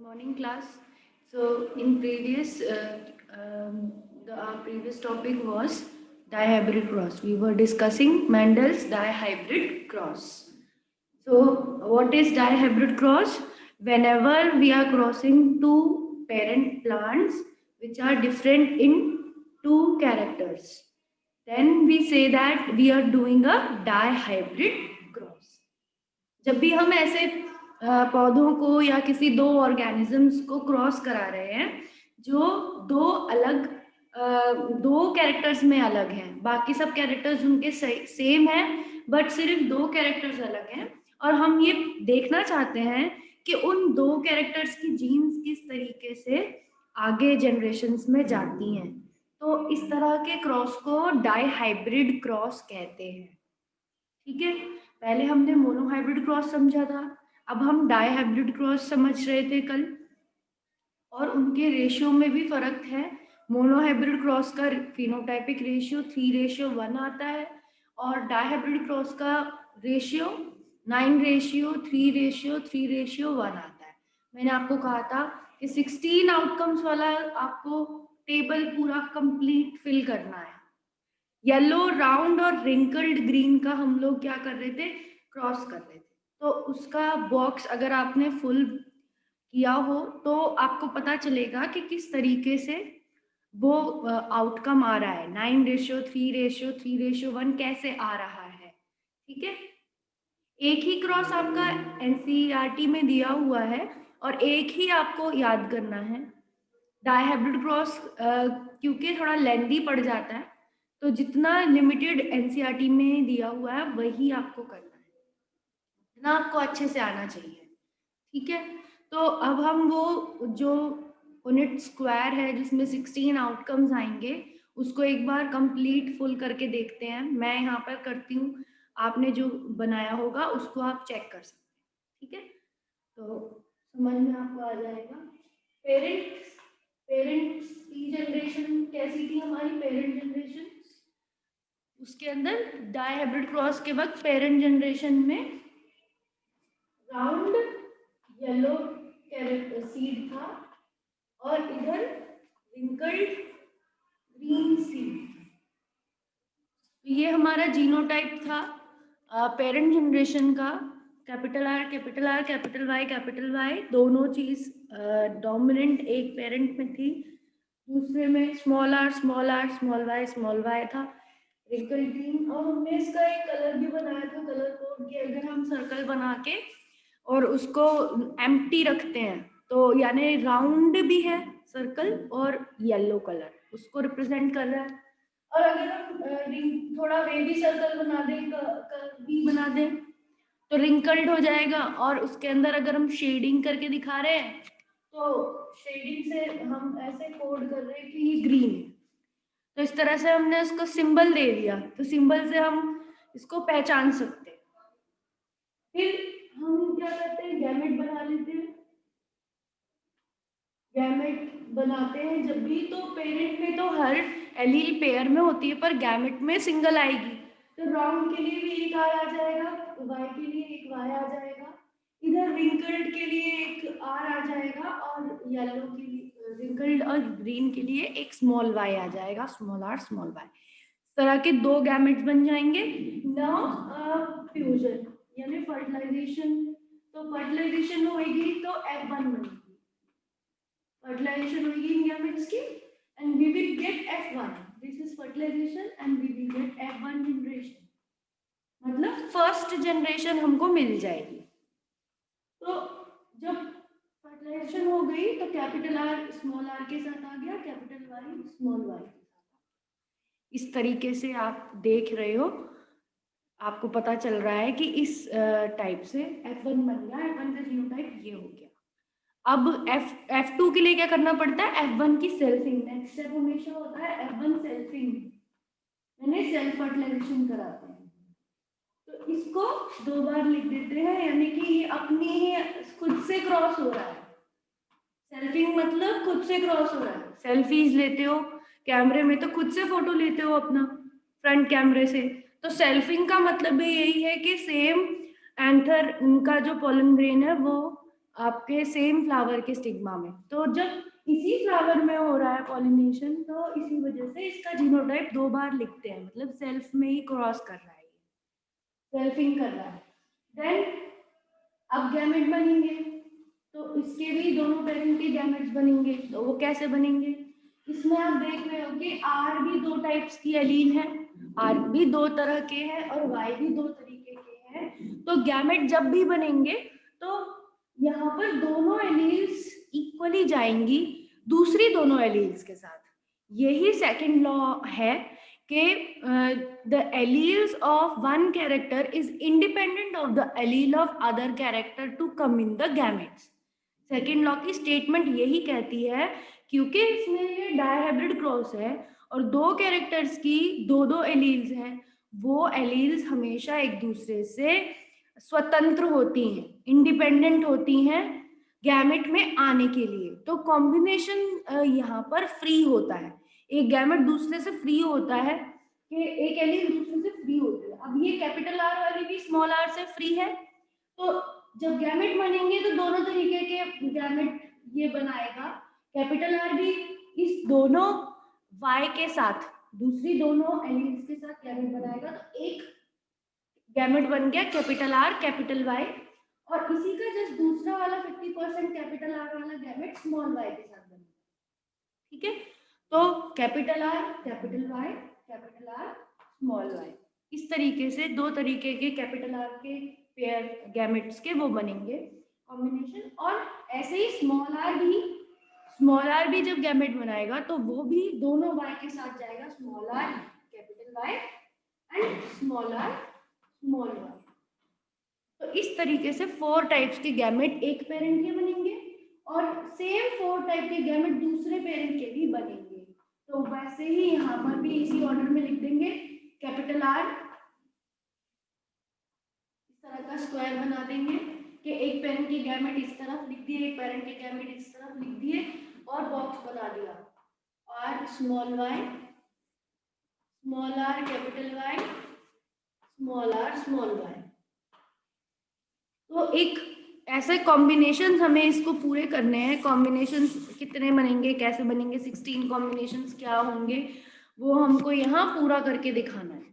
Morning class. So in our previous topic was dihybrid cross. We were discussing Mendel's dihybrid cross. So what is dihybrid cross? Whenever we are crossing two parent plants which are different in two characters, then we say that we are doing a dihybrid cross. जब भी हम ऐसे पौधों को या किसी दो organisms को क्रॉस करा रहे हैं जो दो अलग दो कैरेक्टर्स में अलग हैं, बाकी सब कैरेक्टर्स उनके सेम हैं बट सिर्फ दो कैरेक्टर्स अलग हैं, और हम ये देखना चाहते हैं कि उन दो कैरेक्टर्स की जीन्स किस तरीके से आगे जनरेशन्स में जाती हैं, तो इस तरह के क्रॉस को डाईहाइब्रिड क्रॉस कहते हैं। ठीक है, पहले हमने मोनोहाइब्रिड क्रॉस समझा था, अब हम डाईहाइब्रिड क्रॉस समझ रहे थे कल, और उनके रेशियो में भी फर्क है। मोनोहाइब्रिड क्रॉस का फिनोटाइपिक रेशियो 3:1 आता है और डाईहाइब्रिड क्रॉस का रेशियो 9:3:3:1 आता है। मैंने आपको कहा था कि 16 आउटकम्स वाला आपको टेबल पूरा कंप्लीट फिल करना है। येलो, राउंड और रिंकल्ड ग्रीन का हम लोग क्या कर रहे थे, क्रॉस कर रहे थे। तो उसका बॉक्स अगर आपने फुल किया हो तो आपको पता चलेगा कि किस तरीके से वो आउटकम आ रहा है, 9:3:3:1 कैसे आ रहा है। ठीक है, एक ही क्रॉस आपका एनसीईआरटी में दिया हुआ है और एक ही आपको याद करना है। डाईहाइब्रिड क्रॉस क्योंकि थोड़ा लेंदी पड़ जाता है, तो जितना लिमिटेड एनसीईआरटी में दिया हुआ है वही आपको करना है, इतना आपको अच्छे से आना चाहिए। ठीक है, तो अब हम वो जो यूनिट स्क्वायर है जिसमें 16 आउटकम्स आएंगे उसको एक बार कंप्लीट फुल करके देखते हैं। मैं यहाँ पर करती हूँ, आपने जो बनाया होगा उसको आप चेक कर सकते हैं। ठीक है, तो समझ में आपको आ जाएगा। पेरेंट्स की जनरेशन कैसी थी हमारी, पेरेंट जनरेशन, उसके अंदर डाईहाइब्रिड क्रॉस के वक्त पेरेंट जनरेशन में राउंड येलो सीड था और इधर रिंकल्ड ग्रीन सीड। ये हमारा जीनोटाइप था पेरेंट जनरेशन का। Capital R capital R capital Y दोनों चीज डोमिनेंट एक पेरेंट में थी, दूसरे में स्मॉल आर स्मॉल वाई था, रिंकल ग्रीन। और हमने इसका एक कलर भी बनाया था, कलर कोड के अगर हम सर्कल बना के और उसको एम्प्टी रखते हैं तो यानी राउंड भी है सर्कल और येलो कलर उसको रिप्रेजेंट कर रहा है। और अगर हम थोड़ा वेवी सर्कल बना दें, भी बना दें तो रिंकल्ड हो जाएगा, और उसके अंदर अगर हम शेडिंग करके दिखा रहे हैं तो शेडिंग से हम ऐसे कोड कर रहे हैं कि ये ग्रीन है, तो इस तरह से हमने उसको सिंबल दे दिया, तो सिंबल से हम इसको पहचान सकते हैं। फिर हम क्या करते हैं, गैमेट बना लेते हैं। गैमेट बनाते हैं जब भी, तो पेरेंट में तो हर एलील पेयर में होती है पर गैमेट में सिंगल आएगी, तो राउंड के लिए भी एक आर आ जाएगा, वाई के लिए एक वाई आ जाएगा, इधर रिंकल्ड के लिए एक आर आ जाएगा, और येलो के लिए रिंकल्ड और ग्रीन के लिए एक स्मॉल वाई आ जाएगा, स्मॉल आर स्मॉल वाई। इस तरह के दो गैमेट्स बन जाएंगे। नाउ फ्यूजन यानी फर्टिलाइजेशन, तो फर्टिलाइजेशन होगी तो F1 बनेगी, fertilization होगी इन gametes की, and we will get F1. This is fertilization and we will get F1 generation, मतलब फर्स्ट जनरेशन हमको मिल जाएगी। तो जब फर्टिलाइजेशन हो गई तो कैपिटल आर स्मॉल आर के साथ आ गया, कैपिटल वाई स्मॉल वाई के साथ आ गया। इस तरीके से आप देख रहे हो, आपको पता चल रहा है कि इस टाइप से F1 बन गया, F1 का जीनोटाइप ये हो गया। अब F2 के लिए क्या करना पड़ता है, F1 की सेल्फिंग। नेक्स्ट स्टेप हमेशा होता है F1 सेल्फिंग, यानी सेल्फ फर्टिलाइजेशन कराते हैं। तो इसको दो बार लिख देते हैं, यानी कि ये अपनी ही खुद से क्रॉस हो रहा है। सेल्फिंग मतलब खुद से क्रॉस हो रहा है। सेल्फीज लेते हो कैमरे में तो खुद से फोटो लेते हो अपना फ्रंट कैमरे से, तो सेल्फिंग का मतलब भी यही है कि सेम एंथर उनका जो पॉलन ग्रेन है वो आपके सेम फ्लावर के स्टिग्मा में। तो जब इसी फ्लावर में हो रहा है पॉलिनेशन, तो इसी वजह से इसका जीनोटाइप 2 बार लिखते हैं, मतलब सेल्फ में ही क्रॉस कर रहा है, सेल्फिंग कर रहा है। देन अब गैमेट बनेंगे, तो इसके भी दोनों पेरेंट के गैमेट्स बनेंगे। तो वो कैसे बनेंगे? इसमें आप देख रहे हो कि आर भी 2 टाइप्स की एलील है, आर भी 2 तरह के हैं और वाई भी 2 तरीके के हैं। तो गैमेट जब भी बनेंगे तो यहाँ पर दोनों एलील्स इक्वली जाएंगी दूसरी दोनों एलील्स के साथ। यही सेकंड लॉ है कि the alleles of one character is independent of the allele of other character to come in the gametes। Second law की स्टेटमेंट यही कहती है, क्योंकि इसमें ये डायहाइब्रिड क्रॉस है और 2 कैरेक्टर्स की 2 एलील्स हैं, वो एलील्स हमेशा एक दूसरे से स्वतंत्र होती हैं, इंडिपेंडेंट होती हैं गैमेट में आने के लिए। तो कॉम्बिनेशन यहाँ पर फ्री होता है, एक गैमेट दूसरे से फ्री होता है कि एक एलील दूसरे से फ्री होती है। अब ये कैपिटल आर वाली भी स्मॉल आर से फ्री है, तो जब गैमेट बनेंगे तो दोनों तरीके के गैमेट ये बनाएगा। कैपिटल आर भी इस दोनों वाई के साथ, दूसरी दोनों एलील्स के साथ गैमेट बनाएगा। तो एक गैमेट बन गया कैपिटल आर कैपिटल वाई, और इसी का जस्ट दूसरा वाला 50% कैपिटल आर वाला गैमेट स्मॉल वाई के साथ बनेगा। ठीक है, तो capital R capital Y capital R small Y, इस तरीके से 2 तरीके के कैपिटल आर के पेयर गैमेट्स के वो बनेंगे कॉम्बिनेशन। और ऐसे ही स्मॉल आर भी जब गैमेट बनाएगा तो वो भी दोनों वाई के साथ जाएगा, small R capital Y and small R small Y. तो इस तरीके से 4 टाइप्स के गैमेट एक पेरेंट के बनेंगे और सेम 4 टाइप के गैमेट दूसरे पेरेंट के भी बनेंगे। तो वैसे ही यहाँ पर भी इसी ऑर्डर में लिख देंगे, कैपिटल आर इस तरह का स्क्वायर बना देंगे कि एक पेरेंट के गैमेट इस तरफ लिख दिए, एक पेरेंट के गैमेट इस तरफ लिख दिए और बॉक्स बना दिया। R small Y small R capital Y small R small Y. तो एक ऐसे कॉम्बिनेशंस हमें इसको पूरे करने हैं। कॉम्बिनेशंस कितने बनेंगे, कैसे बनेंगे, 16 कॉम्बिनेशंस क्या होंगे, वो हमको यहाँ पूरा करके दिखाना है।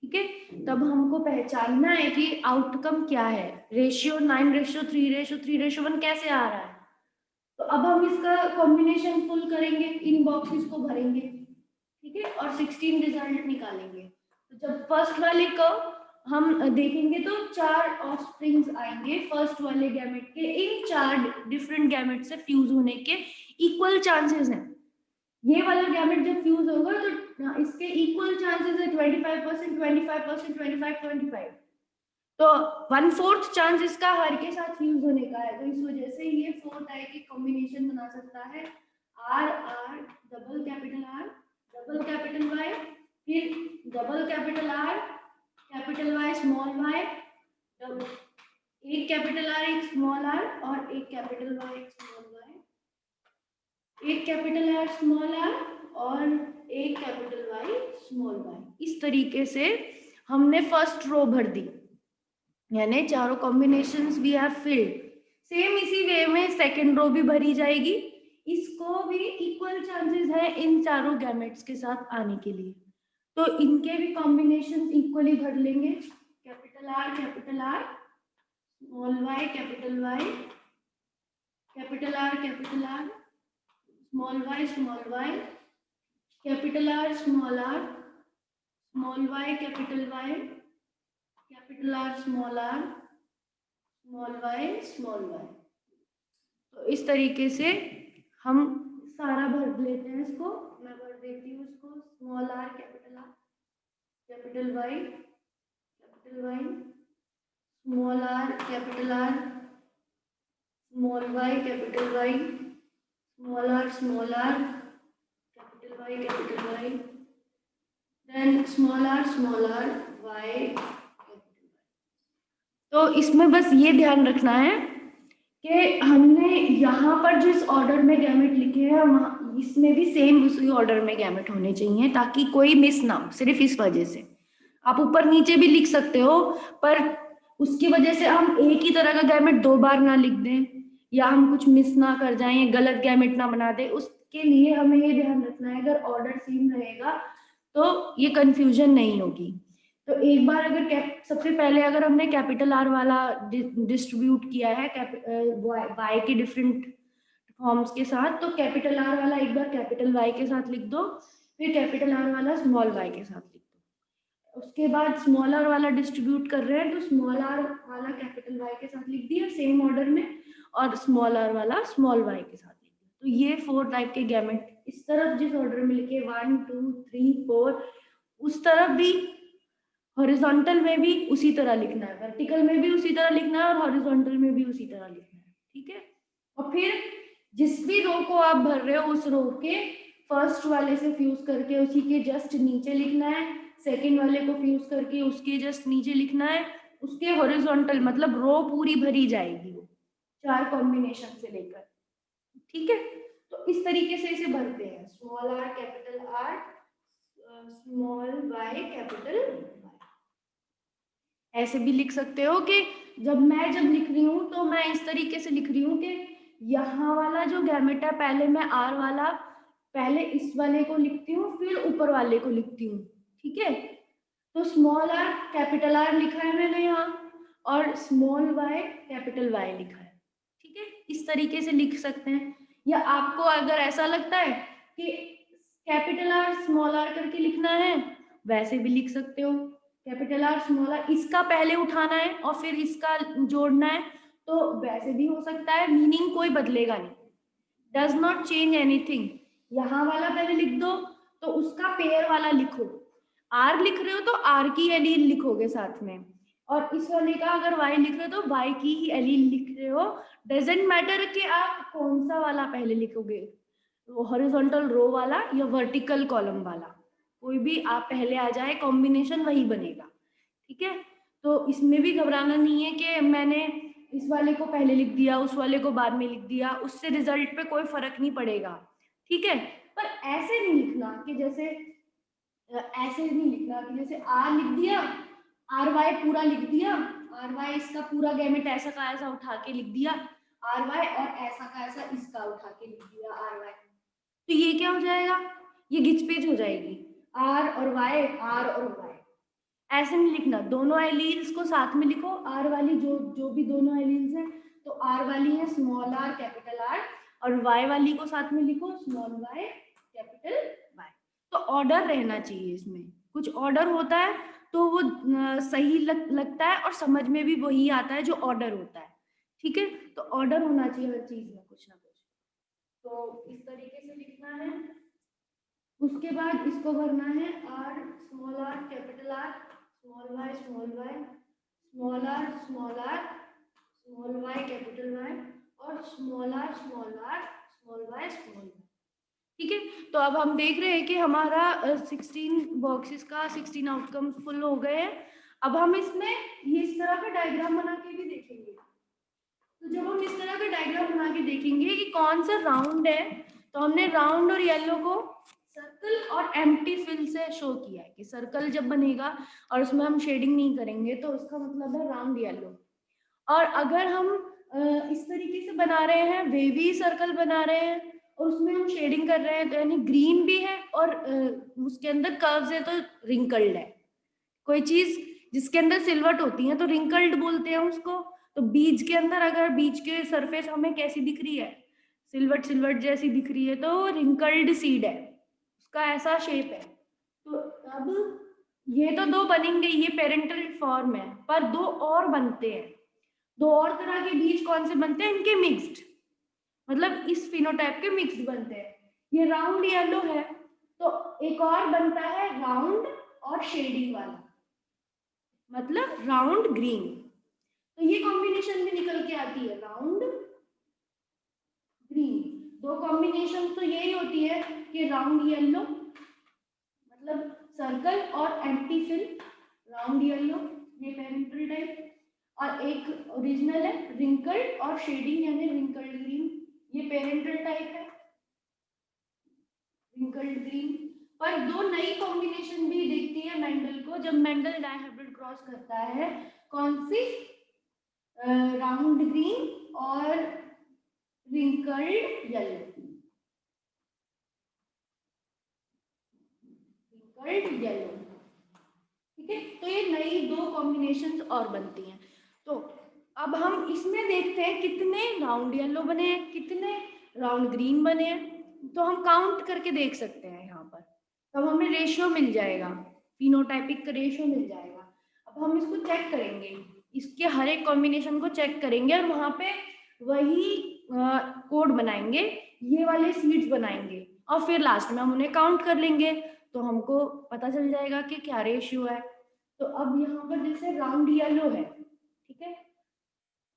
ठीक है, तब हमको पहचानना है कि आउटकम क्या है। रेशियो 9:3:3:1 कैसे आ रहा है। तो अब हम इसका कॉम्बिनेशन फुल करेंगे, इन बॉक्सेस को भरेंगे, ठीक है, और 16 रिजल्ट निकालेंगे। तो जब फर्स्ट वाले को हम देखेंगे तो 4 ऑफस्प्रिंग्स आएंगे फर्स्ट वाले गैमेट के। इन 4 डिफरेंट गैमेट से फ्यूज होने के इक्वल चांसेस हैं। ये वाला गैमेट जब फ्यूज होगा तो इसके इक्वल चांसेस है 25%, 25%, 25, 25। तो 1/4 चांस इसका हर के साथ फ्यूज होने का है। तो इस वजह से ये 4 टाइप की कॉम्बिनेशन बना सकता है। R R double capital Y, फिर double capital R capital Y small Y, एक कैपिटल आर एक स्मॉल आर और एक कैपिटल वाई एक स्मॉल वाई, एक कैपिटल आर स्मॉल आर और एक कैपिटल वाई स्मॉल वाई। इस तरीके से हमने फर्स्ट रो भर दी, यानी चारों combinations we have filled. Same इसी वे में सेकेंड रो भी भरी जाएगी, इसको भी इक्वल चांसेस है इन चारों गैमेट्स के साथ आने के लिए। तो इनके भी कॉम्बिनेशंस इक्वली भर लेंगे, capital R small Y capital Y, capital R small Y capital R small Y capital R small Y small Y. तो इस तरीके से हम सारा भर लेते हैं इसको। मैं भर देती हूँ इसको, small R capital Y small R capital R small Y capital Y small R capital Y then small R Y capital Y. तो इसमें बस ये ध्यान रखना है कि हमने यहाँ पर जिस ऑर्डर में गैमेट लिखे हैं वहाँ इसमें भी सेम उसी ऑर्डर में गैमेट होने चाहिए, ताकि कोई मिस ना हो। सिर्फ इस वजह से आप ऊपर नीचे भी लिख सकते हो, पर उसकी वजह से हम एक ही तरह का गैमेट 2 बार ना लिख दें, या हम कुछ मिस ना कर जाएं, गलत गैमेट ना बना दें। उसके लिए हमें ये ध्यान रखना है, अगर ऑर्डर सेम रहेगा तो ये कंफ्यूजन नहीं होगी। तो एक बार अगर सबसे पहले अगर हमने कैपिटल आर वाला डिस्ट्रीब्यूट किया है वाई के डिफरेंट फॉर्म्स के साथ, तो कैपिटल आर वाला एक बार कैपिटल वाई के साथ लिख दो, फिर कैपिटल आर वाला स्मॉल वाई के साथ लिख दो। उसके बाद स्मॉल आर वाला डिस्ट्रीब्यूट कर रहे हैं तो स्मॉल आर वाला कैपिटल वाई के साथ लिख दिया सेम ऑर्डर में, और स्मॉल आर वाला स्मॉल वाई के साथ लिख दिया। तो ये 4 टाइप के गैमेट इस तरफ जिस ऑर्डर में लिखे 1 2 3 4, उस तरफ भी हॉरिजॉन्टल में भी उसी तरह लिखना है, वर्टिकल में भी उसी तरह लिखना है, और हॉरिजॉन्टल में भी उसी तरह लिखना है। ठीक है। और फिर जिस भी रो को आप भर रहे हो उस रो के फर्स्ट वाले से फ्यूज करके उसी के जस्ट नीचे लिखना है, सेकंड वाले को फ्यूज करके उसके जस्ट नीचे लिखना है, उसके हॉरिजॉन्टल मतलब रो पूरी भरी जाएगी वो 4 कॉम्बिनेशन से लेकर। ठीक है। तो इस तरीके से इसे भरते हैं, small R capital R, small Y capital Y. ऐसे भी लिख सकते हो कि जब लिख रही हूँ तो मैं इस तरीके से लिख रही हूँ कि यहाँ वाला जो गैमेट है पहले मैं आर वाला पहले इस वाले को लिखती हूँ फिर ऊपर वाले को लिखती हूँ। ठीक है। तो स्मॉल आर कैपिटल आर लिखा है मैंने यहाँ, और स्मॉल वाई कैपिटल वाई लिखा है। ठीक है। इस तरीके से लिख सकते हैं। या आपको अगर ऐसा लगता है कि कैपिटल आर स्मॉल आर करके लिखना है, वैसे भी लिख सकते हो, कैपिटल आर स्मॉल आर इसका पहले उठाना है और फिर इसका जोड़ना है, तो वैसे भी हो सकता है, मीनिंग कोई बदलेगा नहीं, डज नॉट चेंज एनीथिंग। यहाँ वाला पहले लिख दो तो उसका पेयर वाला लिखो, आर लिख रहे हो तो आर की एलील लिखोगे साथ में, और इस वाले का अगर वाई लिख रहे हो तो वाई की ही एलील लिख रहे हो। डजेंट मैटर कि आप कौन सा वाला पहले लिखोगे, हॉरिजॉन्टल रो वाला या वर्टिकल कॉलम वाला, कोई भी आप पहले आ जाए कॉम्बिनेशन वही बनेगा। ठीक है। तो इसमें भी घबराना नहीं है कि मैंने इस वाले को पहले लिख दिया उस वाले को बाद में लिख दिया, उससे रिजल्ट पे कोई फर्क नहीं पड़ेगा। ठीक है। पर ऐसे नहीं लिखना कि जैसे ऐसे नहीं लिखना कि जैसे आर लिख दिया, आर वाई पूरा लिख दिया, आर वाई इसका पूरा गैमेट ऐसा का ऐसा उठा के लिख दिया आर वाई, और ऐसा का ऐसा इसका उठा के लिख दिया आर वाई, तो ये क्या हो जाएगा, ये गिचपिच हो जाएगी, आर और वाई आर और वाई। ऐसे नहीं लिखना, दोनों एलील्स को साथ में लिखो, आर वाली जो जो भी दोनों एलील्स हैं तो आर वाली है स्मॉल आर कैपिटल आर, और वाई वाली को साथ में लिखो स्मॉल वाई कैपिटल वाई। तो ऑर्डर रहना चाहिए इसमें, कुछ ऑर्डर होता है तो वो सही लगता है और समझ में भी वही आता है जो ऑर्डर होता है। ठीक है। तो ऑर्डर होना चाहिए हर चीज में कुछ ना कुछ। तो इस तरीके से लिखना है। उसके बाद इसको भरना है R small R capital R small Y small Y small R small R small Y capital Y, और small R small R small Y small Y. ठीक है। तो अब हम देख रहे हैं कि हमारा 16 बॉक्सेस का 16 आउटकम फुल हो गए हैं। अब हम इसमें ये इस तरह का डायग्राम बना के भी देखेंगे। तो जब हम इस तरह का डायग्राम बना के देखेंगे कि कौन सा राउंड है, तो हमने राउंड और येलो को सर्कल और एम्प्टी फिल से शो किया है कि सर्कल जब बनेगा और उसमें हम शेडिंग नहीं करेंगे तो उसका मतलब है राउंड येलो। और अगर हम इस तरीके से बना रहे हैं, वेवी सर्कल बना रहे हैं और उसमें हम शेडिंग कर रहे हैं, तो यानी ग्रीन भी है और उसके अंदर कर्व्स है तो रिंकल्ड है। कोई चीज जिसके अंदर सिल्वट होती है तो रिंकल्ड बोलते हैं उसको। तो बीज के अंदर अगर बीज के सरफेस हमें कैसी दिख रही है, सिल्वट सिल्वट जैसी दिख रही है, तो रिंकल्ड सीड है, उसका ऐसा शेप है। तो अब ये तो दो बनेंगे, ये पेरेंटल फॉर्म है, पर दो और बनते हैं। दो और तरह के बीज कौन से बनते हैं, इनके मिक्स्ड, मतलब इस फिनोटाइप के मिक्स्ड बनते हैं। ये राउंड येलो है, तो एक और बनता है राउंड और शेडिंग वाला, मतलब राउंड ग्रीन। तो ये कॉम्बिनेशन भी निकल के आती है राउंड ग्रीन। दो कॉम्बिनेशन तो यही होती है कि राउंड येलो मतलब सर्कल और एम्प्टी फिल, राउंड येलो ये पेरेंटल टाइप, और एक ओरिजिनल है रिंकल्ड और शेडिंग यानी रिंकल्ड ग्रीन, ये पेरेंटल टाइप है रिंकल्ड ग्रीन। पर दो नई कॉम्बिनेशन भी देखती है मेंडल को जब मेंडल डायहाइब्रिड क्रॉस करता है, कौन सी, राउंड ग्रीन और रिंकल्ड येलो, रिंकल्ड येलो। ठीक है, तो ये नई दो कॉम्बिनेशंस और बनती हैं। तो अब हम इसमें देखते हैं कितने राउंड येलो बने हैं, कितने राउंड ग्रीन बने हैं। तो हम काउंट करके देख सकते हैं यहाँ पर, तब हमें रेशियो मिल जाएगा, फिनोटाइपिक का रेशियो मिल जाएगा। अब हम इसको चेक करेंगे, इसके हर एक कॉम्बिनेशन को चेक करेंगे और वहाँ पे वही कोड बनाएंगे, ये वाले सीड्स बनाएंगे और फिर लास्ट में हम उन्हें काउंट कर लेंगे, तो हमको पता चल जाएगा कि क्या रेशियो है। तो अब यहाँ पर जैसे राउंड येलो है, ठीक है,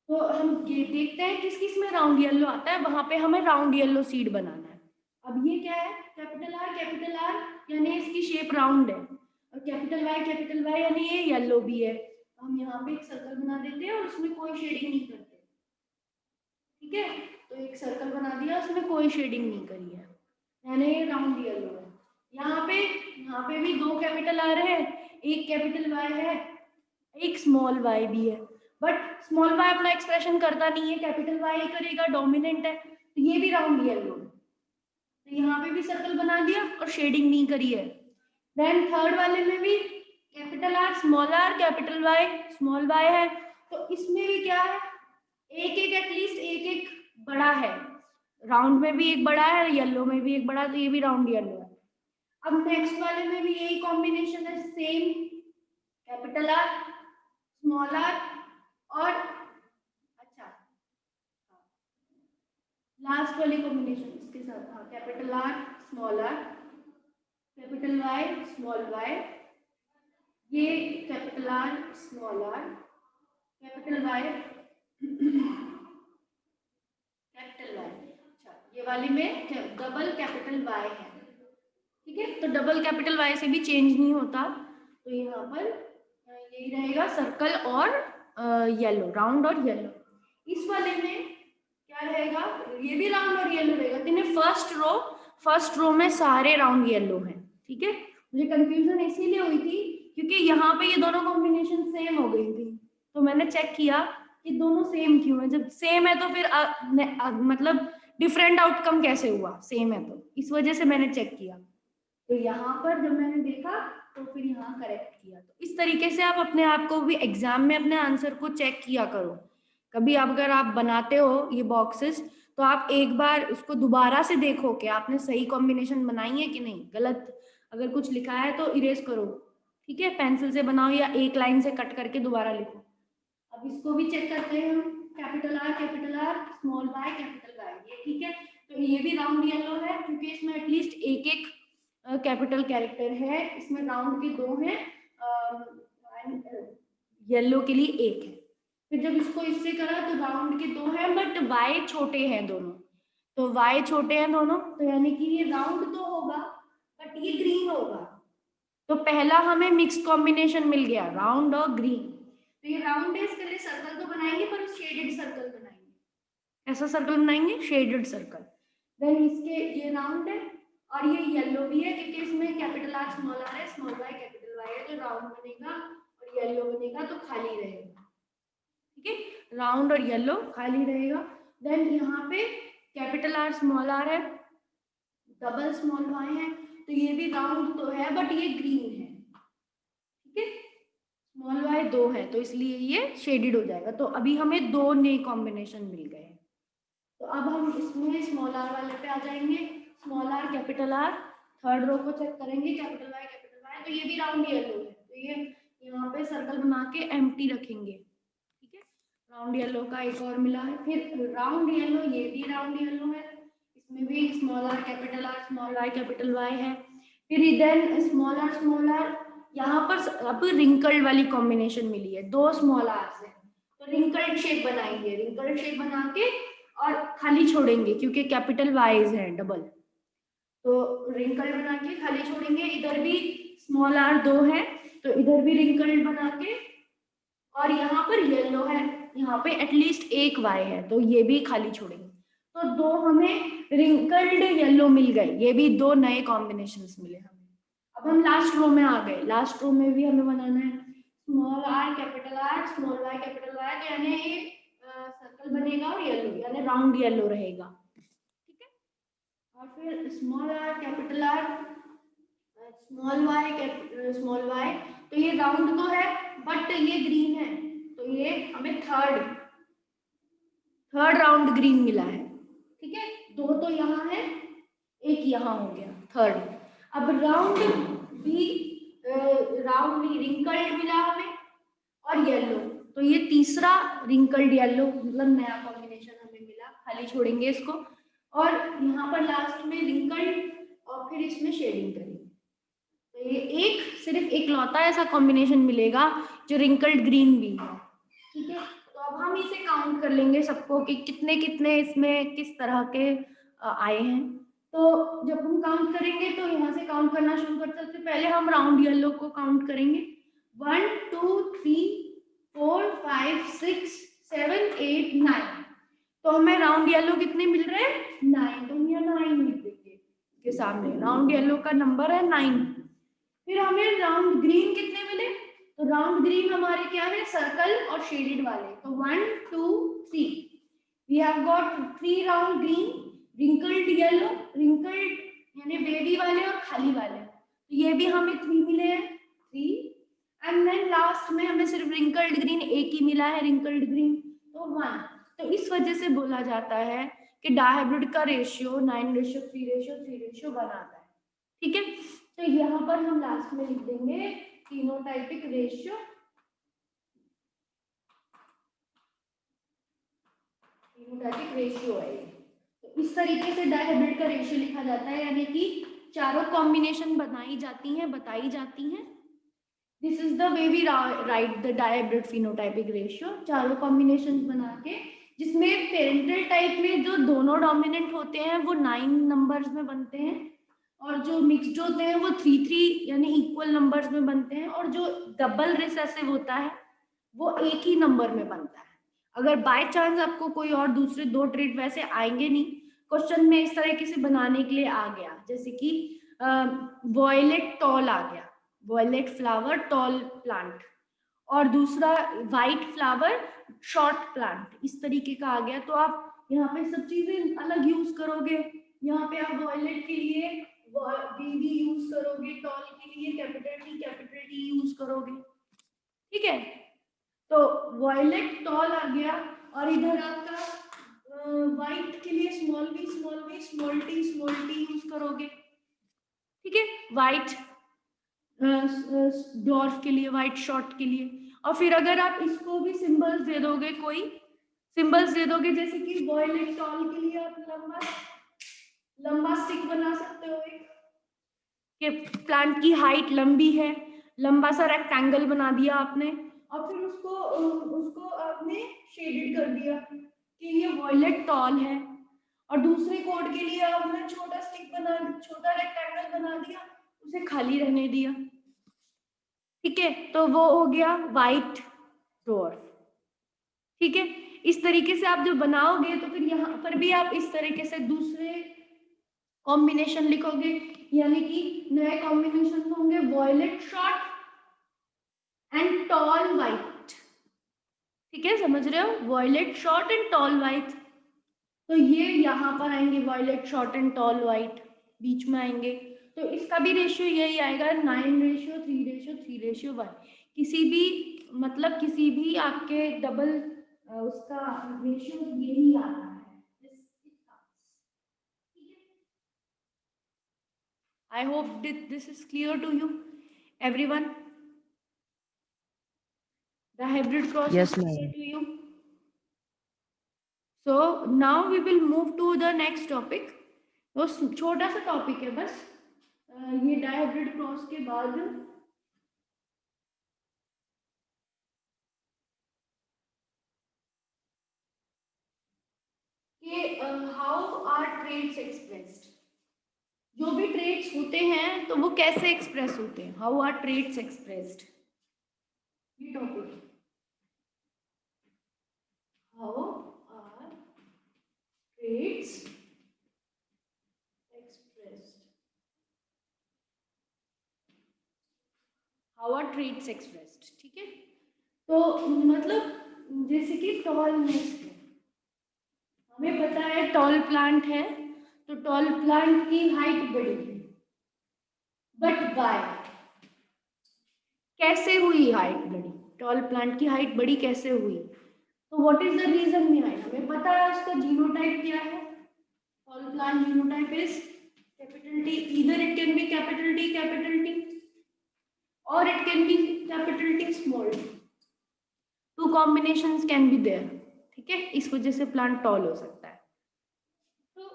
तो हम ये देखते हैं किस किस में राउंड येलो आता है, वहां पे हमें राउंड येलो सीड बनाना है। अब ये क्या है, कैपिटल आर यानी इसकी शेप राउंड है, और कैपिटल वाई यानी ये येलो भी है। हम यहाँ पे एक सर्कल बना देते हैं और उसमें कोई शेडिंग नहीं करते। ठीक है, तो एक सर्कल बना दिया, उसमें कोई शेडिंग नहीं करी है, यानी ये राउंड येलो है। यहाँ पे भी दो कैपिटल आर है, एक कैपिटल वाई है, एक स्मॉल वाई भी है, बट स्मॉल वाई अपना एक्सप्रेशन करता नहीं है, कैपिटल वाई ही करेगा, डोमिनेंट है, तो ये भी राउंड येलो है। तो यहाँ पे भी सर्कल बना दिया और शेडिंग नहीं करी है। देन थर्ड वाले में भी capital R capital Y small Y है, तो इसमें भी क्या है, एक एक एटलीस्ट एक एक बड़ा है, राउंड में भी एक बड़ा है, येलो में भी एक बड़ा, तो ये भी राउंड येलो है। अब नेक्स्ट वाले में भी यही कॉम्बिनेशन है, same capital R small R और अच्छा लास्ट वाली कॉम्बिनेशन इसके साथ, हाँ, capital R small R capital Y small Y, ये capital R small R capital Y capital Y. अच्छा, ये वाली में डबल कैपिटल वाई है। ठीक है, तो डबल कैपिटल वाई से भी चेंज नहीं होता, तो यहाँ पर यही रहेगा सर्कल और येलो, राउंड और येलो। इस वाले में क्या रहेगा, ये भी राउंड और येलो रहेगा। फर्स्ट रो में सारे राउंड येलो हैं। ठीक है, मुझे कंफ्यूजन इसीलिए हुई थी क्योंकि यहाँ पे ये दोनों कॉम्बिनेशन सेम हो गई थी, तो मैंने चेक किया कि दोनों सेम क्यों है। जब सेम है तो फिर मतलब डिफरेंट आउटकम कैसे हुआ, सेम है तो इस वजह से मैंने चेक किया। तो यहाँ पर जब मैंने देखा तो फिर यहाँ करेक्ट किया। तो इस तरीके से आप अपने आप को भी एग्जाम में अपने आंसर को चेक किया करो। कभी अगर आप बनाते हो ये बॉक्सेस, तो आप एक बार उसको दोबारा से देखो कि आपने सही कॉम्बिनेशन बनाई है कि नहीं, गलत अगर कुछ लिखा है तो इरेज करो। ठीक है, पेंसिल से बनाओ या एक लाइन से कट करके दोबारा लिखो। अब इसको भी चेक करते हैं हम, capital R small Y capital Y, ये ठीक है। तो ये भी राउंड येलो है क्योंकि इसमें एटलीस्ट एक एक कैपिटल कैरेक्टर है, इसमें राउंड के दो हैं, येलो के लिए एक है। फिर जब इसको इससे करा तो राउंड के दो हैं बट वाई छोटे हैं दोनों, तो वाई छोटे हैं दोनों, तो यानी कि ये राउंड तो होगा बट ये ग्रीन होगा। तो पहला हमें मिक्स कॉम्बिनेशन मिल गया, राउंड और ग्रीन। तो ये राउंड है, इसके लिए सर्कल तो बनाएंगे पर शेडेड सर्कल बनाएंगे। ऐसा सर्कल बनाएंगे, शेडेड सर्कल। देन इसके ये राउंड है और ये येलो भी है क्योंकि इसमें कैपिटल आर स्मॉल आर है, स्मॉल वाई कैपिटल वाई है, तो राउंड बनेगा और येलो बनेगा, तो खाली रहेगा। ठीक है, राउंड और येलो खाली रहेगा। देन यहाँ पे कैपिटल आर स्मॉल आर है, डबल स्मॉल वाई है, तो ये भी राउंड तो है बट ये ग्रीन है। ठीक है, स्मॉल वाई दो है तो इसलिए ये शेडेड हो जाएगा। तो अभी हमें दो नए कॉम्बिनेशन मिल गए। तो अब हम इसमें स्मॉल आर वाले पे आ जाएंगे, small R capital R, third row को चेक करेंगे, कैपिटल वाई, तो ये भी राउंड येलो है, तो ये यहाँ पे सर्कल बना के एम्प्टी रखेंगे। ठीक है, राउंड येलो का एक और मिला है। फिर राउंड येलो, ये भी राउंड येलो है, इसमें भी small R small Y capital Y है। फिर देन स्मॉल आर यहाँ पर अब रिंकल्ड वाली कॉम्बिनेशन मिली है, दो स्मॉल आर से, तो रिंकल्ड शेप बनाएंगे, रिंकल्ड शेप बना के और खाली छोड़ेंगे क्योंकि कैपिटल वाइज है डबल, तो रिंकल्ड बना के खाली छोड़ेंगे। इधर भी स्मॉल आर दो है तो इधर भी रिंकल्ड बना के, और यहाँ पर येलो है, यहाँ पे एटलीस्ट एक वाई है तो ये भी खाली छोड़ेंगे। तो दो हमें रिंकल्ड येलो मिल गए, ये भी दो नए कॉम्बिनेशंस मिले हमें। अब हम लास्ट रो में आ गए, लास्ट रो में भी हमें बनाना है small R small Y capital Y, तो यानी ये सर्कल बनेगा और येलो यानी राउंड येलो रहेगा, ठीक है। और फिर small R, capital R, small Y, तो ये राउंड तो है बट ये ग्रीन है, तो ये हमें थर्ड राउंड ग्रीन मिला है, ठीक है। दो तो यहाँ है, एक यहाँ हो गया थर्ड। अब राउंड भी रिंकल्ड मिला हमें और येलो, तो ये तीसरा रिंकल्ड येलो मतलब नया कॉम्बिनेशन हमें मिला, खाली छोड़ेंगे इसको। और यहाँ पर लास्ट में रिंकल्ड और फिर इसमें शेडिंग करेंगे, तो ये सिर्फ एक लौता ऐसा कॉम्बिनेशन मिलेगा जो रिंकल्ड ग्रीन भी है, ठीक है। तो अब हम इसे काउंट कर लेंगे सबको कि कितने कितने इसमें किस तरह के आए हैं। तो जब हम काउंट करेंगे तो यहाँ से काउंट करना शुरू कर सकते हैं। पहले हम राउंड येलो को काउंट करेंगे, 1 2 3 4 5 6 7 8 9। तो हमें राउंड येलो कितने मिल रहे हैं? 9। तो हम यहाँ 9 लिख देंगे के सामने, राउंड येलो का नंबर है 9। फिर हमें राउंड ग्रीन कितने मिले? तो राउंड ग्रीन हमारे क्या है? सर्कल और शेडेड वाले। तो 1 2 3 we have got 3 round green, wrinkled yellow, wrinkled यानी वेवी वाले और खाली वाले, तो ये भी हमें 3 मिले हैं, 3। एंड देन लास्ट में हमें सिर्फ रिंकल्ड ग्रीन एक ही मिला है, रिंकल्ड ग्रीन, तो 1। तो इस वजह से बोला जाता है कि डायहाइब्रिड का रेशियो 9:3:3:1 आता है, ठीक है। तो यहाँ पर हम लास्ट में लिख देंगे फिनोटाइपिक रेशियो, है। तो इस तरीके से डायहाइब्रिड का रेशियो लिखा जाता है, यानी कि चारों कॉम्बिनेशन बताई जाती हैं। This is the way we write the dihybrid phenotypic ratio, चारों कॉम्बिनेशन बना के, जिसमें पेरेंटल टाइप में जो दोनों डोमिनेंट होते हैं वो 9 नंबर्स में बनते हैं, और जो मिक्स्ड होते हैं वो 3 यानी इक्वल नंबर्स में बनते हैं, और जो डबल रिसेसिव होता है वो एक ही नंबर में बनता है। अगर बाय चांस आपको कोई और दूसरे 2 ट्रेट वैसे आएंगे नहीं, क्वेश्चन में इस तरीके से बनाने के लिए आ गया, जैसे कि वॉयलेट टॉल आ गया, वॉयलेट फ्लावर टॉल प्लांट, और दूसरा वाइट फ्लावर शॉर्ट प्लांट, इस तरीके का आ गया। तो आप यहाँ पे सब चीजें अलग यूज करोगे, यहाँ पे आप वॉयलेट के लिए वी यूज करोगे, टॉल के लिए कैपिटल टी यूज करोगे, ठीक है। तो वॉयलेट टॉल आ गया, और इधर आपका वाइट के लिए small V small T use करोगे, ठीक है। वाइट डॉर्फ के लिए, वाइट शॉर्ट के लिए। और फिर अगर आप इसको भी सिंबल्स दे दोगे, कोई सिंबल्स दे दोगे, जैसे कि वॉयलेट टॉल के लिए आप लंबा स्टिक बना सकते हो, एक कि प्लांट की हाइट लंबी है, लंबा सा रेक्टेंगल बना दिया आपने, और फिर उसको आपने शेडेड कर दिया कि ये वॉयलेट टॉल है। और दूसरे कोड के लिए आपने छोटा रेक्टेंगल बना दिया, उसे खाली रहने दिया, ठीक है। तो वो हो गया वाइट डॉर्फ, ठीक है। इस तरीके से आप जब बनाओगे तो फिर यहाँ पर भी आप इस तरीके से दूसरे कॉम्बिनेशन लिखोगे, यानी कि नए कॉम्बिनेशन होंगे violet short and tall white, ठीक है, समझ रहे हो? Violet short and tall white, तो ये यहाँ पर आएंगे violet short and tall white, बीच में आएंगे। तो इसका भी रेशियो यही आएगा, 9:3:3:1। किसी भी आपके डबल उसका रेशियो यही आता है। I hope this is clear to you, everyone. The hybrid cross Yes, is clear ma'am. to you. So now we will move to the next topic. वो छोटा सा टॉपिक है बस, ये डायहाइब्रिड क्रॉस के बाद कि हाउ आर ट्रेड्स एक्सप्रेस्ड, जो भी ट्रेड्स होते हैं तो वो कैसे एक्सप्रेस होते हैं, हाउ आर ट्रेड्स एक्सप्रेस्ड, ये टॉपिक है, how are traits expressed, how are traits expressed, ठीक है। तो मतलब जैसे कि टॉलनेस है, हमें पता है टॉल प्लांट है, तो टॉल प्लांट की हाइट बढ़ेगी, बट बाय कैसे हुई हाइट बढ़ी, टॉल प्लांट की हाइट बढ़ी कैसे हुई, तो what is the reason behind, हमें पता है उसका जीनोटाइप क्या है, tall plant genotype is capital T, either it can be capital T और it can be capital T small T, two combinations can be there, ठीक है, इस वजह से प्लांट टॉल हो सकता है। तो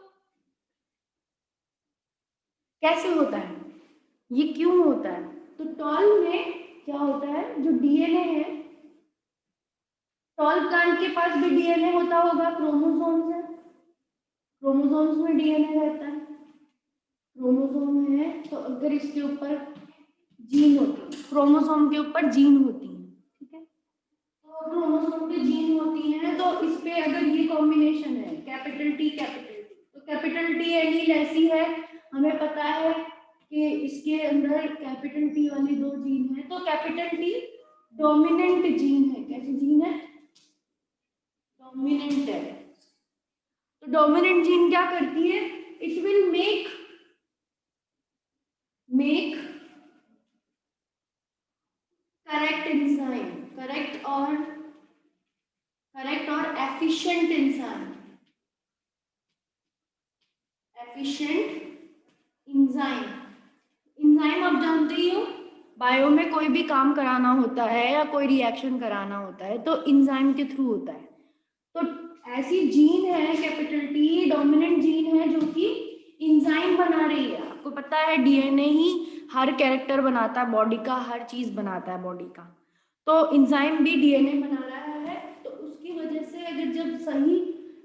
कैसे होता है, ये क्यों होता है, तो टॉल में क्या होता है, जो डीएनए है, टॉल प्लांट के पास भी डीएनए होता होगा, क्रोमोसोम्स है, क्रोमोसोम्स में डीएनए रहता है, क्रोमोसोम है, तो अगर इसके ऊपर जीन होती है, क्रोमोसोम के ऊपर जीन होती है, ठीक है, तो क्रोमोसोम पे जीन होती है, तो इस पे अगर ये कॉम्बिनेशन है कैपिटल टी, तो कैपिटल टी एलील ऐसी है, हमें पता है कि इसके अंदर कैपिटल टी वाली दो जीन है, तो कैपिटल टी डोमिनेंट जीन है, कैसी जीन है, डोमिनेंट है, तो डोमिनेंट जीन क्या करती है, it will make correct enzyme, correct और एफिशिएंट एंजाइम, एंजाइम आप जानते ही हो, बायो में कोई भी काम कराना होता है या कोई रिएक्शन कराना होता है तो एंजाइम के थ्रू होता है, तो ऐसी जीन है कैपिटल टी डोमिनेंट जीन है जो कि एंजाइम बना रही है, आपको पता है डीएनए ही हर कैरेक्टर बनाता है बॉडी का, हर चीज बनाता है बॉडी का, तो एंजाइम भी डीएनए बना रहा है, तो उसकी वजह से अगर जब सही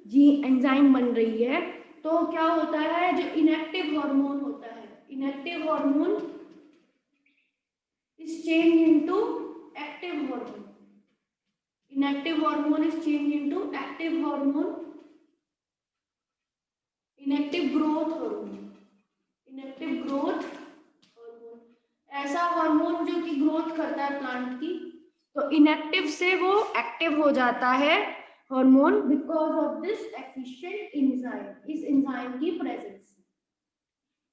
जी एंजाइम बन रही है तो क्या होता है, जो इनएक्टिव हार्मोन होता है, inactive hormone is changed into active hormone, inactive hormone is changed into active hormone, inactive growth hormone, inactive growth hormone, ऐसा हार्मोन जो कि ग्रोथ करता है प्लांट की, तो इनएक्टिव से वो एक्टिव हो जाता है hormone because of this efficient enzyme, इस एंजाइम की प्रेजेंस,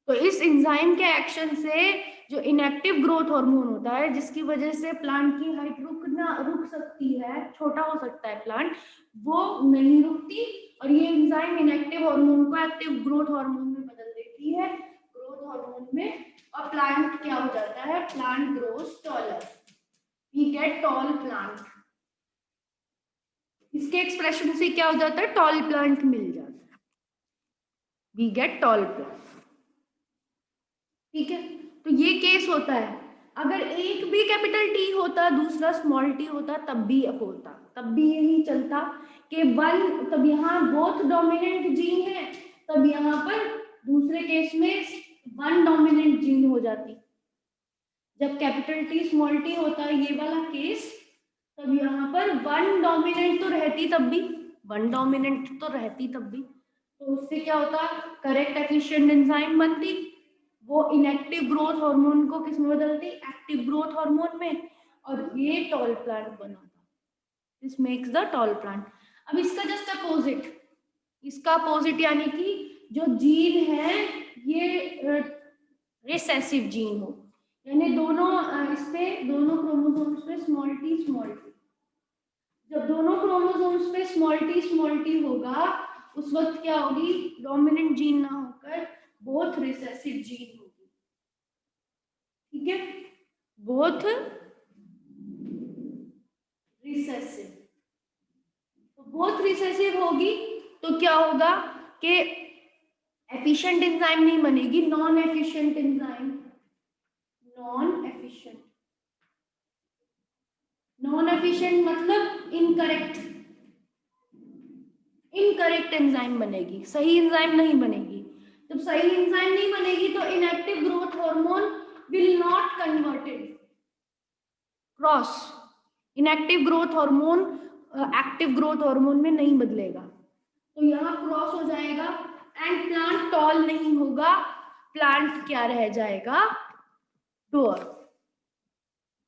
तो इस एंजाइम के एक्शन से जो इनएक्टिव ग्रोथ हार्मोन होता है जिसकी वजह से प्लांट की हाइट रुक सकती है, छोटा हो सकता है प्लांट, वो नहीं रुकती, और ये एंजाइम इनएक्टिव हार्मोन को एक्टिव ग्रोथ हार्मोन में बदल देती है, ग्रोथ हार्मोन में, और प्लांट क्या हो जाता है, plant grows taller, we get tall plant, इसके एक्सप्रेशन से क्या हो जाता है, टॉल प्लांट मिल जाता है, वी गेट टॉल प्लांट, ठीक है, तो ये केस होता है, अगर एक भी कैपिटल टी होता दूसरा स्मॉल टी होता तब भी होता, तब भी यही चलता कि वन, तब यहाँ बोथ डोमिनेंट जीन है, तब यहाँ पर दूसरे केस में वन डोमिनेंट जीन हो जाती, जब कैपिटल टी स्मॉल टी होता है ये वाला केस, तब यहाँ पर वन डोमिनेंट तो रहती, तब भी वन डोमिनेंट तो रहती तब भी, तो उससे क्या होता, करेक्ट एफिशिएंट एंजाइम बनती, वो इनएक्टिव ग्रोथ हार्मोन को किस में बदलती, एक्टिव ग्रोथ हार्मोन में, और ये टॉल प्लांट बनाता, this makes the tall plant. अब इसका जस्ट अपोजिट, इसका अपोजिट यानी कि जो जीन है ये रिसेसिव जीन हो, यानी दोनों इस पे दोनों क्रोमोसोम्स पे स्मॉल टी, जब दोनों क्रोमोसोम्स पे स्मॉल टी होगा उस वक्त क्या होगी, डोमिनेंट जीन ना होकर बोथ रिसेसिव जीन होगी, ठीक है, बोथ रिसेसिव, तो बोथ रिसेसिव होगी तो क्या होगा कि एफिशिएंट एंजाइम नहीं बनेगी, non efficient enzyme, non efficient मतलब इनकरेक्ट एंजाइम बनेगी, सही एंजाइम नहीं बनेगी, जब सही एंजाइम नहीं बनेगी तो inactive growth hormone will not converted cross, inactive growth hormone active growth hormone में नहीं बदलेगा, तो यहाँ क्रॉस हो जाएगा एंड प्लांट टॉल नहीं होगा, प्लांट क्या रह जाएगा, डोअर,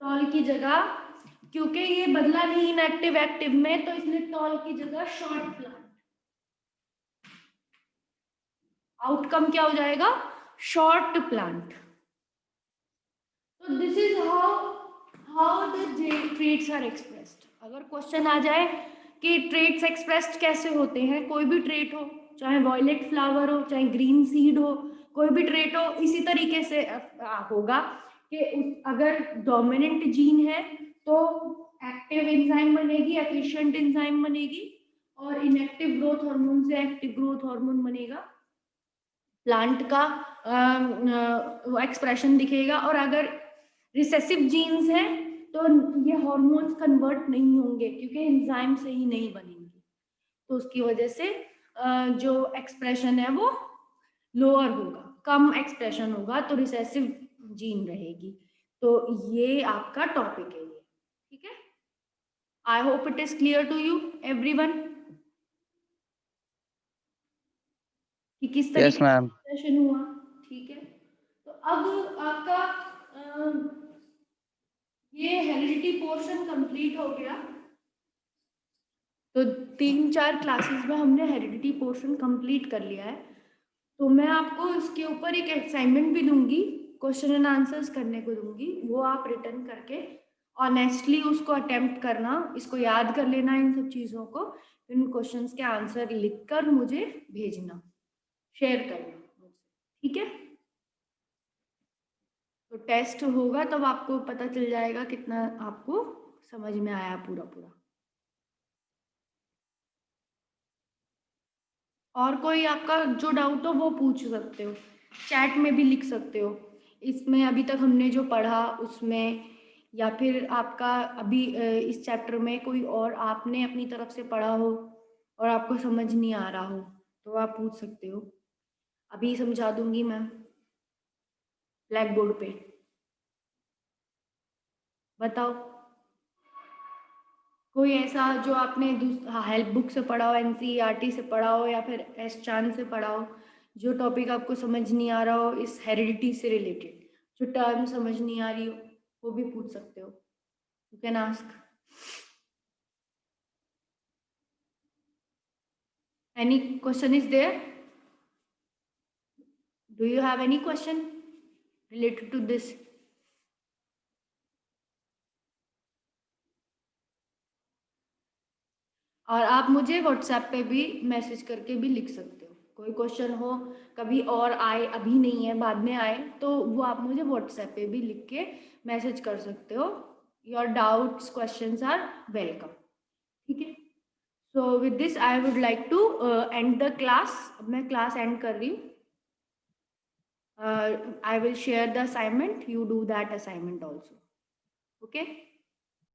टॉल की जगह, क्योंकि ये बदला नहीं इनएक्टिव एक्टिव में तो इसने टॉल की जगह शॉर्ट प्लांट, आउटकम क्या हो जाएगा, शॉर्ट प्लांट। तो this is how the traits are expressed. अगर क्वेश्चन आ जाए कि ट्रेट्स एक्सप्रेस्ड कैसे होते हैं, कोई भी ट्रेट हो, चाहे वॉयलेट फ्लावर हो, चाहे ग्रीन सीड हो, कोई भी ट्रेट हो, इसी तरीके से होगा कि अगर डोमिनेंट जीन है तो एक्टिव एंजाइम बनेगी, एफिशिएंट एंजाइम बनेगी, और इनएक्टिव ग्रोथ हार्मोन से एक्टिव ग्रोथ हार्मोन बनेगा, प्लांट का एक्सप्रेशन दिखेगा। और अगर रिसेसिव जीन्स हैं तो ये हॉर्मोन्स कन्वर्ट नहीं होंगे क्योंकि एंजाइम से ही नहीं बनेंगे, तो उसकी वजह से जो एक्सप्रेशन है वो लोअर होगा, कम एक्सप्रेशन होगा, तो रिसेसिव जीन रहेगी। तो ये आपका टॉपिक है ये, ठीक है। I hope it is clear to you everyone कि किस यस तरीके मैम। से एक्सप्रेशन हुआ, ठीक है। तो अब आपका ये हेरिडिटी पोर्शन कंप्लीट हो गया। तो 3-4 क्लासेस में हमने हेरिडिटी पोर्शन कंप्लीट कर लिया है। तो मैं आपको इसके ऊपर एक असाइनमेंट भी दूंगी, क्वेश्चन एंड आंसर्स करने को दूंगी, वो आप रिटर्न करके ऑनेस्टली उसको अटेम्प्ट करना, इसको याद कर लेना, इन सब चीज़ों को, इन क्वेश्चंस के आंसर लिखकर मुझे भेजना, शेयर करना मुझसे, ठीक है। तो टेस्ट होगा तब आपको पता चल जाएगा कितना आपको समझ में आया पूरा पूरा। और कोई आपका जो डाउट हो वो पूछ सकते हो, चैट में भी लिख सकते हो, इसमें अभी तक हमने जो पढ़ा उसमें, या फिर आपका अभी इस चैप्टर में कोई और आपने अपनी तरफ से पढ़ा हो और आपको समझ नहीं आ रहा हो तो आप पूछ सकते हो, अभी समझा दूंगी मैम ब्लैक बोर्ड पे। बताओ कोई ऐसा जो आपने हेल्प बुक से पढ़ा हो, एनसीईआरटी से पढ़ा हो, या फिर एस चांद से पढ़ा हो, जो टॉपिक आपको समझ नहीं आ रहा हो इस हेरिडिटी से रिलेटेड, जो टर्म समझ नहीं आ रही हो, वो भी पूछ सकते हो, you can ask. Any question is there? Do you have any question related to this? और आप मुझे व्हाट्सएप पे भी मैसेज करके भी लिख सकते हो, कोई क्वेश्चन हो कभी और आए, अभी नहीं है बाद में आए, तो वो आप मुझे व्हाट्सएप पे भी लिख के मैसेज कर सकते हो। Your doubts questions are welcome, ठीक है। So with this I would like to end the class. अब मैं क्लास एंड कर रही हूँ। I will share the assignment, you do that assignment also, okay.